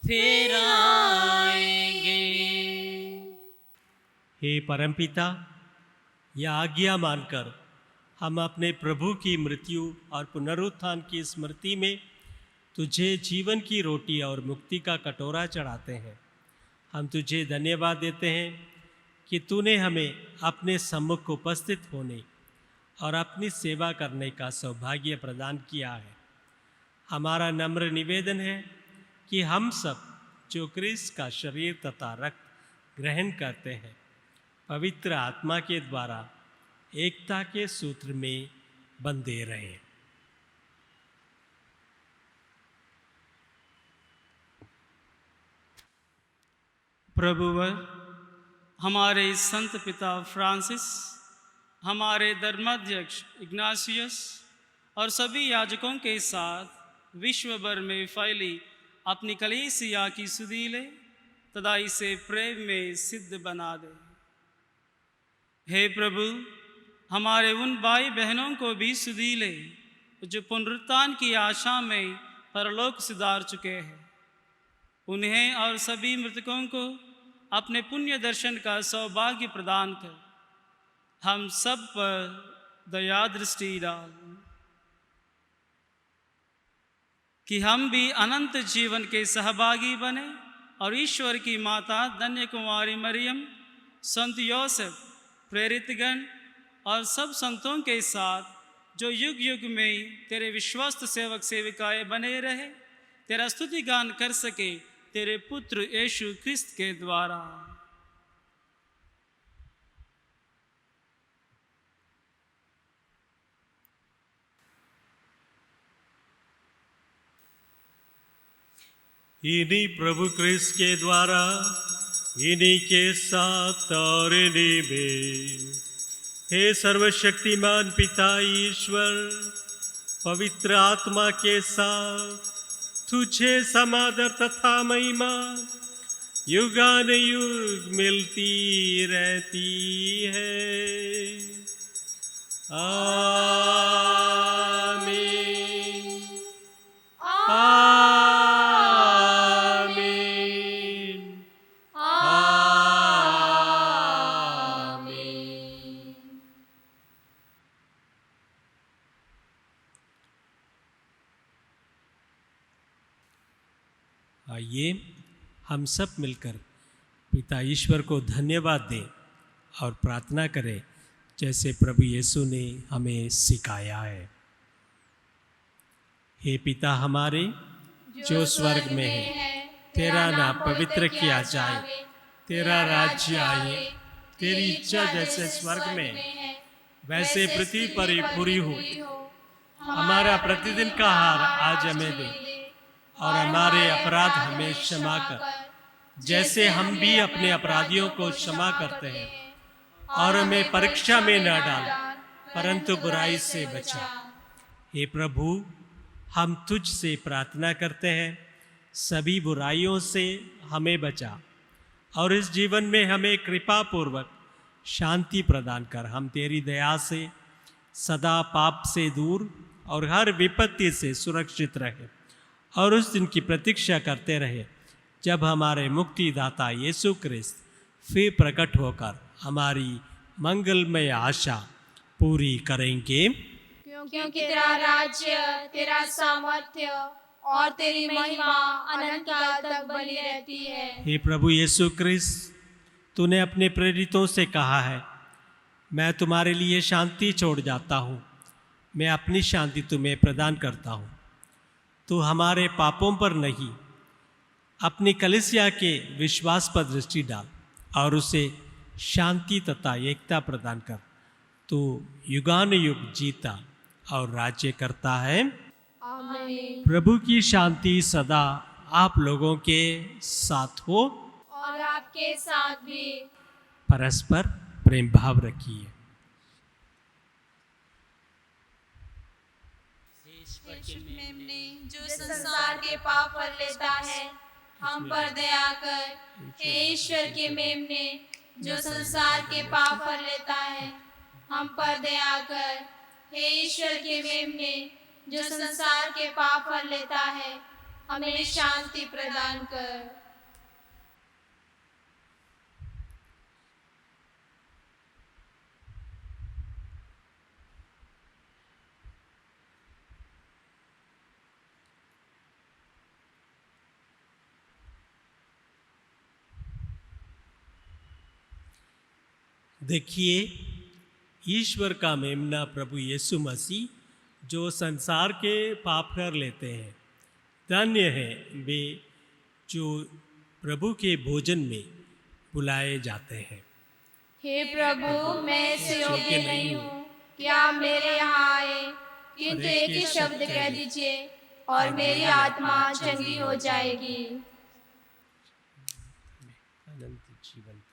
फिर आएंगे। हे परमपिता, यह आज्ञा मानकर हम अपने प्रभु की मृत्यु और पुनरुत्थान की स्मृति में तुझे जीवन की रोटी और मुक्ति का कटोरा चढ़ाते हैं। हम तुझे धन्यवाद देते हैं कि तूने हमें अपने सम्मुख उपस्थित होने और अपनी सेवा करने का सौभाग्य प्रदान किया है। हमारा नम्र निवेदन है कि हम सब जो क्रिस्त का शरीर तथा रक्त ग्रहण करते हैं, पवित्र आत्मा के द्वारा एकता के सूत्र में बंधे रहें। प्रभुवर, हमारे संत पिता फ्रांसिस, हमारे धर्माध्यक्ष इग्नासियस और सभी याजकों के साथ विश्व भर में फैली अपनी कलीसिया की सुधि ले तथा इसे प्रेम में सिद्ध बना दे। हे प्रभु, हमारे उन भाई बहनों को भी सुधि ले जो पुनरुत्थान की आशा में परलोक सिधार चुके हैं। उन्हें और सभी मृतकों को अपने पुण्य दर्शन का सौभाग्य प्रदान कर हम सब पर दया दृष्टि डाल, कि हम भी अनंत जीवन के सहभागी बने और ईश्वर की माता धन्य कुमारी मरियम, संत योसेफ, प्रेरितगण और सब संतों के साथ जो युग युग में तेरे विश्वस्त सेवक सेविकाएं बने रहे, तेरा स्तुति गान कर सके तेरे पुत्र यीशु क्रिस्त के द्वारा। इन्हीं प्रभु क्रिस्त के द्वारा, इन्हीं के साथ और इन्हीं में, हे सर्वशक्तिमान पिता ईश्वर, पवित्र आत्मा के साथ तुझे समादर तथा महिमा युगानुयुग मिलती रहती है। आइए हम सब मिलकर पिता ईश्वर को धन्यवाद दें और प्रार्थना करें जैसे प्रभु यीशु ने हमें सिखाया है। हे पिता हमारे जो स्वर्ग में है, तेरा नाम पवित्र किया जाए, तेरा राज्य आए, तेरी इच्छा जैसे स्वर्ग में वैसे पृथ्वी पर ही पूरी हो। हमारा प्रतिदिन का आहार आज हमें दे और हमारे अपराध हमें क्षमा कर जैसे हम भी अपने अपराधियों को क्षमा करते हैं, और हमें परीक्षा में न डाल परंतु बुराई से बचा। हे प्रभु, हम तुझ से प्रार्थना करते हैं, सभी बुराइयों से हमें बचा और इस जीवन में हमें कृपा पूर्वक शांति प्रदान कर। हम तेरी दया से सदा पाप से दूर और हर विपत्ति से सुरक्षित रहे और उस दिन की प्रतीक्षा करते रहे जब हमारे मुक्तिदाता यीशु क्रिस्त फिर प्रकट होकर हमारी मंगलमय आशा पूरी करेंगे। क्योंकि तेरा राज्य, तेरा सामर्थ्य और तेरी महिमा अनंत काल तक बनी रहती है। हे प्रभु यीशु क्रिस्त, तूने अपने प्रेरितों से कहा है, मैं तुम्हारे लिए शांति छोड़ जाता हूँ, मैं अपनी शांति तुम्हें प्रदान करता हूँ। तू हमारे पापों पर नहीं, अपनी कलीसिया के विश्वास पर दृष्टि डाल और उसे शांति तथा एकता प्रदान कर। तू युगानुयुग जीता और राज्य करता है। आमीन। प्रभु की शांति सदा आप लोगों के साथ हो और आपके साथ भी। परस्पर प्रेम भाव रखिए। मेमने जो संसार के पाप पर लेता है, हम पर दया कर। हे ईश्वर के मेमने जो संसार के पाप पर लेता है, हम पर दया कर। हे ईश्वर के मेमने जो संसार के पाप पर लेता है, हमें शांति प्रदान कर। देखिए, ईश्वर का मेमना प्रभु यीशु मसीह जो संसार के पाप कर लेते हैं। धन्य हैं वे जो प्रभु के भोजन में बुलाए जाते हैं। हे प्रभु, मैं इस योग्य नहीं हूँ कि आप मेरे यहाँ आए, किंतु एक ही शब्द कह दीजिए और मेरी आत्मा चंगी हो जाएगी। अनंत जीवन तक।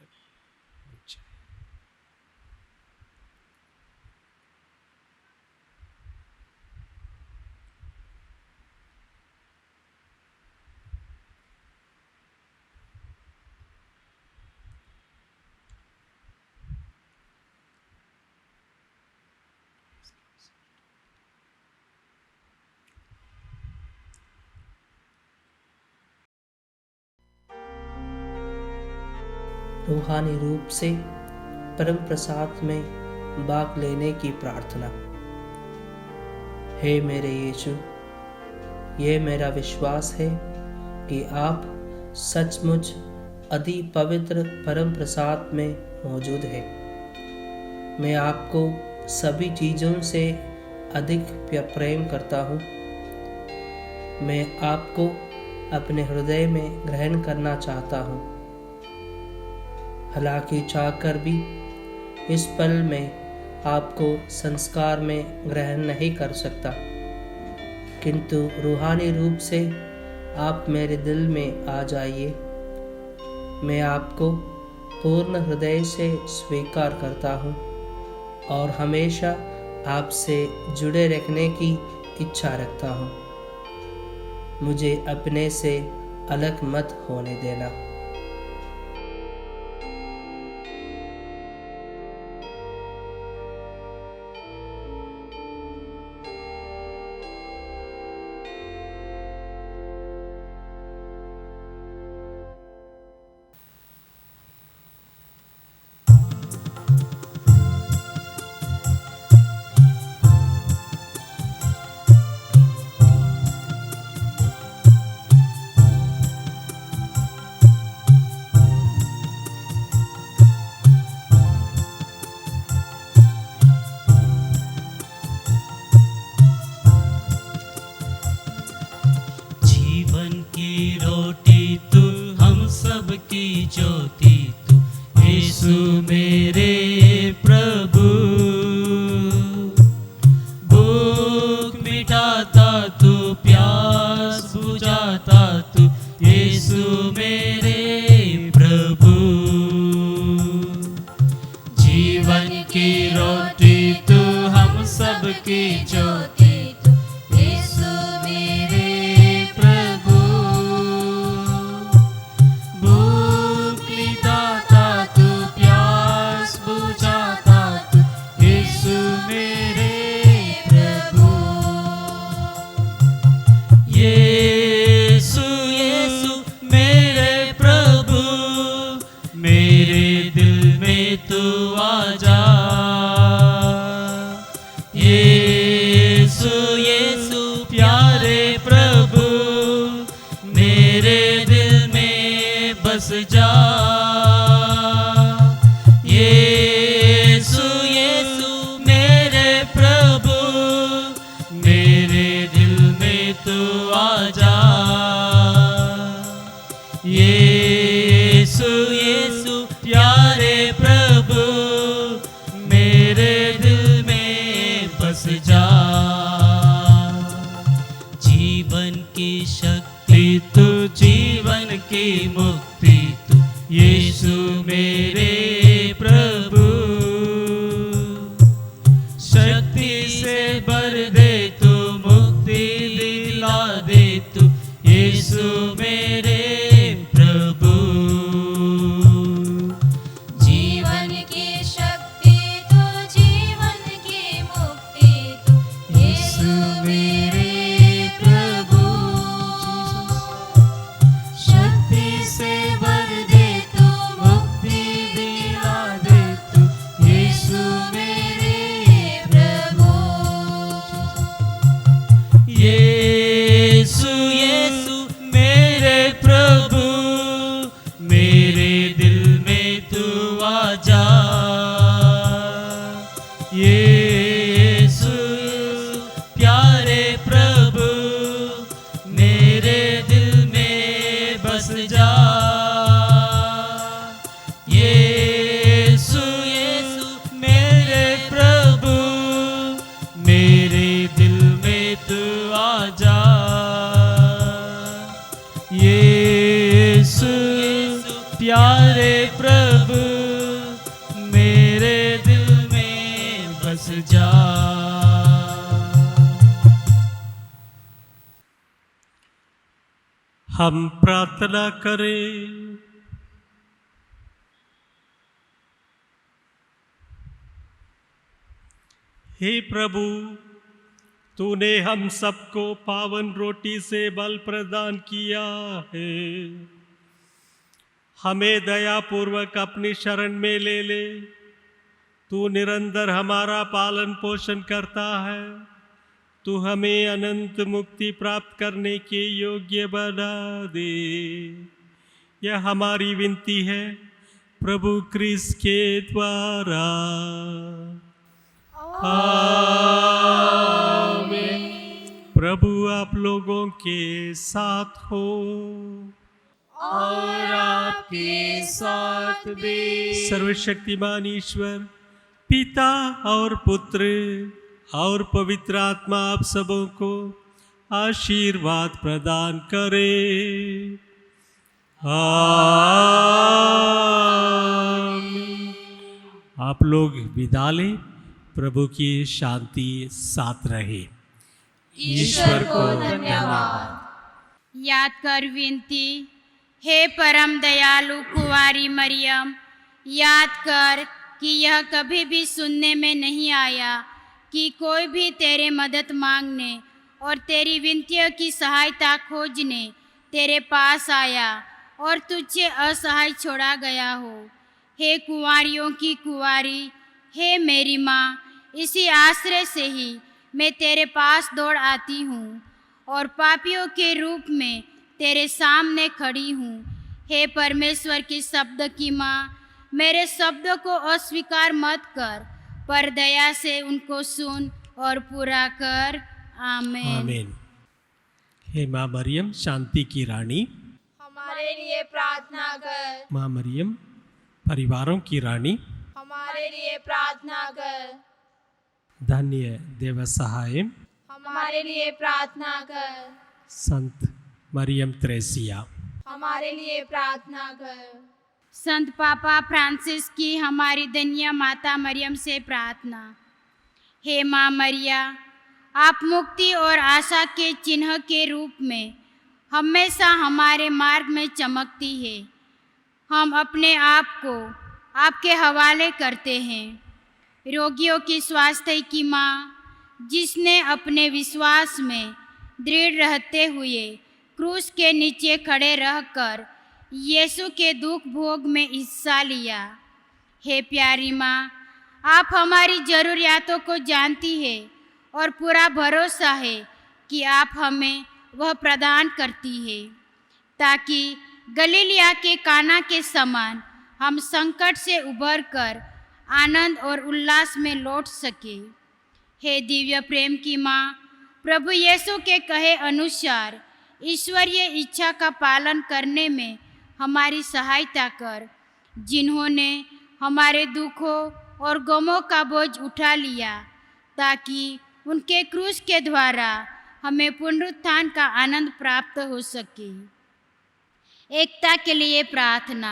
रूहानी रूप से परम प्रसाद में भाग लेने की प्रार्थना। हे मेरे यीशु, ये मेरा विश्वास है कि आप सचमुच अति पवित्र परम प्रसाद में मौजूद हैं। मैं आपको सभी चीज़ों से अधिक प्रेम करता हूँ। मैं आपको अपने हृदय में ग्रहण करना चाहता हूँ। हालांकि चाहकर भी इस पल में आपको संस्कार में ग्रहण नहीं कर सकता, किंतु रूहानी रूप से आप मेरे दिल में आ जाइए। मैं आपको पूर्ण हृदय से स्वीकार करता हूँ और हमेशा आपसे जुड़े रहने की इच्छा रखता हूँ। मुझे अपने से अलग मत होने देना। की रोटी तू, हम सब की ज्योति तू, यीशु मेरे प्रभु। भूख मिटाता तू, प्यास बुझाता तू, यीशु मेरे प्रभु। जीवन की रोटी तू, हम सब की ज्योति तू, यीशु मेरे प्रभु। भूख मिटाता तू, प्यास बुझाता तू, यीशु मेरे प्रभु। यीशु यीशु मेरे प्रभु, मेरे दिल में तू आ जा। यीशु यीशु प्यारे प्रभु, मेरे दिल में बस जा। यीशु यीशु मेरे प्रभु, मेरे दिल में तू आ जा। यीशु यीशु प्यारे प्रभु, मेरे दिल में बस जा। जीवन की शक्ति तू, जीवन की मुक्ति तू, यीशु मेरे प्रभु। शक्ति से भर दे तू, मुक्ति दिला दे तू, यीशु मेरे प्रभु। जीवन की शक्ति तू, जीवन की मुक्ति तू, यीशु मेरे प्रभु। शक्ति से भर दे तू, मुक्ति दिला दे तू, यीशु मेरे प्रभु। यीशु यीशु मेरे प्रभु, मेरे दिल में तू आ जा। यीशु प्यारे प्रभु, मेरे दिल में बस जा। यीशु यीशु मेरे प्रभु, मेरे दिल में तू आ जा। यीशु प्यारे प्रभु, मेरे दिल में बस जा। हम प्रार्थना करें। हे प्रभु, तूने हम सबको पावन रोटी से बल प्रदान किया है। हमें दयापूर्वक अपनी शरण में ले ले। तू निरंतर हमारा पालन पोषण करता है। तू हमें अनंत मुक्ति प्राप्त करने के योग्य बना दे। यह हमारी विनती है प्रभु क्रिस्त के द्वारा। आमीन। प्रभु आप लोगों के साथ हो और आपके साथ भी। सर्वशक्तिमान ईश्वर पिता और पुत्र और पवित्र आत्मा आप सबों को आशीर्वाद प्रदान करे। आमीन। आप लोग विदा लें। प्रभु की शांति साथ रहे। ईश्वर को धन्यवाद। याद कर विनती। हे परम दयालु कुंवारी मरियम, याद कर कि यह कभी भी सुनने में नहीं आया कि कोई भी तेरे मदद मांगने और तेरी विनतियों की सहायता खोजने तेरे पास आया और तुझे असहाय छोड़ा गया हो। हे कुंवारियों की कुंवारी, हे मेरी माँ, इसी आश्रय से ही मैं तेरे पास दौड़ आती हूँ और पापियों के रूप में तेरे सामने खड़ी हूँ। हे परमेश्वर के शब्द की माँ, मेरे शब्दों को अस्वीकार मत कर, पर दया से उनको सुन और पूरा कर। आमीन। आमीन। हे माँ मरियम शांति की रानी, हमारे लिए प्रार्थना कर। माँ मरियम परिवारों की रानी, हमारे लिए प्रार्थना कर। धन्य देव सहाय हमारे लिए प्रार्थना कर। संत मरियम त्रेसिया, हमारे लिए प्रार्थना कर। संत पापा फ्रांसिस की हमारी धन्य माता मरियम से प्रार्थना। हे माँ मरिया, आप मुक्ति और आशा के चिन्ह के रूप में हमेशा हमारे मार्ग में चमकती है। हम अपने आप को आपके हवाले करते हैं। रोगियों की स्वास्थ्य की माँ, जिसने अपने विश्वास में दृढ़ रहते हुए क्रूस के नीचे खड़े रहकर यीशु के दुख भोग में हिस्सा लिया। हे प्यारी माँ, आप हमारी ज़रूरियातों को जानती है और पूरा भरोसा है कि आप हमें वह प्रदान करती है, ताकि गलीलिया के काना के समान हम संकट से उबरकर आनंद और उल्लास में लौट सके। हे दिव्य प्रेम की माँ, प्रभु यीशु के कहे अनुसार ईश्वरीय इच्छा का पालन करने में हमारी सहायता कर, जिन्होंने हमारे दुखों और गमों का बोझ उठा लिया, ताकि उनके क्रूस के द्वारा हमें पुनरुत्थान का आनंद प्राप्त हो सके। एकता के लिए प्रार्थना।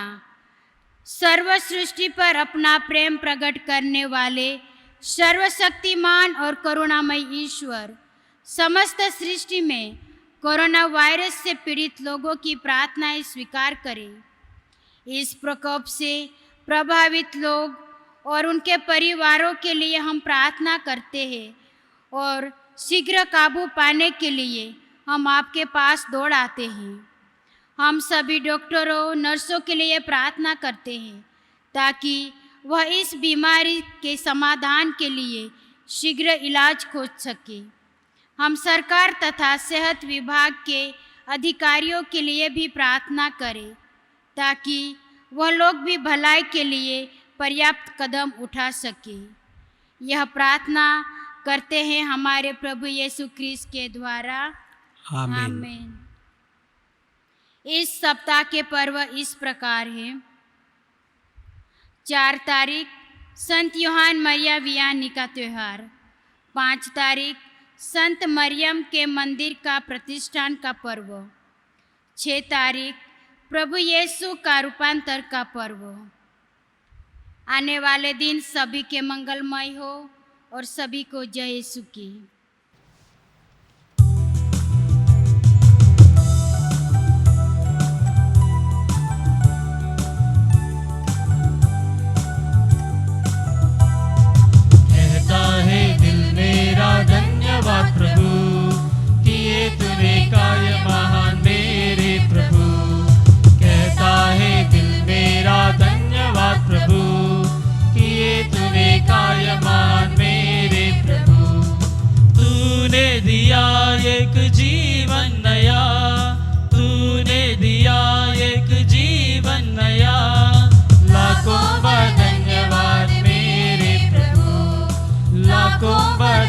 सर्व सृष्टि पर अपना प्रेम प्रकट करने वाले सर्वशक्तिमान और करुणामय ईश्वर, समस्त सृष्टि में कोरोना वायरस से पीड़ित लोगों की प्रार्थनाएं स्वीकार करें। इस प्रकोप से प्रभावित लोग और उनके परिवारों के लिए हम प्रार्थना करते हैं और शीघ्र काबू पाने के लिए हम आपके पास दौड़ आते हैं। हम सभी डॉक्टरों, नर्सों के लिए प्रार्थना करते हैं ताकि वह इस बीमारी के समाधान के लिए शीघ्र इलाज खोज सके। हम सरकार तथा सेहत विभाग के अधिकारियों के लिए भी प्रार्थना करें ताकि वह लोग भी भलाई के लिए पर्याप्त कदम उठा सके। यह प्रार्थना करते हैं हमारे प्रभु यीशु ख्रीस्त के द्वारा, आमीन। इस सप्ताह के पर्व इस प्रकार है। 4 तारीख संत यूहान मरिया वियानी का त्यौहार। 5 तारीख संत मरियम के मंदिर का प्रतिष्ठान का पर्व। 6 तारीख प्रभु यीशु का रूपांतर का पर्व। आने वाले दिन सभी के मंगलमय हो और सभी को जय यीशु की। कहता है दिल मेरा धन्यवाद प्रभु, किए तूने कार्य महान मेरे प्रभु। कहता है दिल मेरा धन्यवाद प्रभु, किए तूने कार्य महान मेरे प्रभु। तूने दिया एक जीवन नया, तूने दिया एक जीवन नया। लाखों बार धन्यवाद मेरे प्रभु, लाखों बार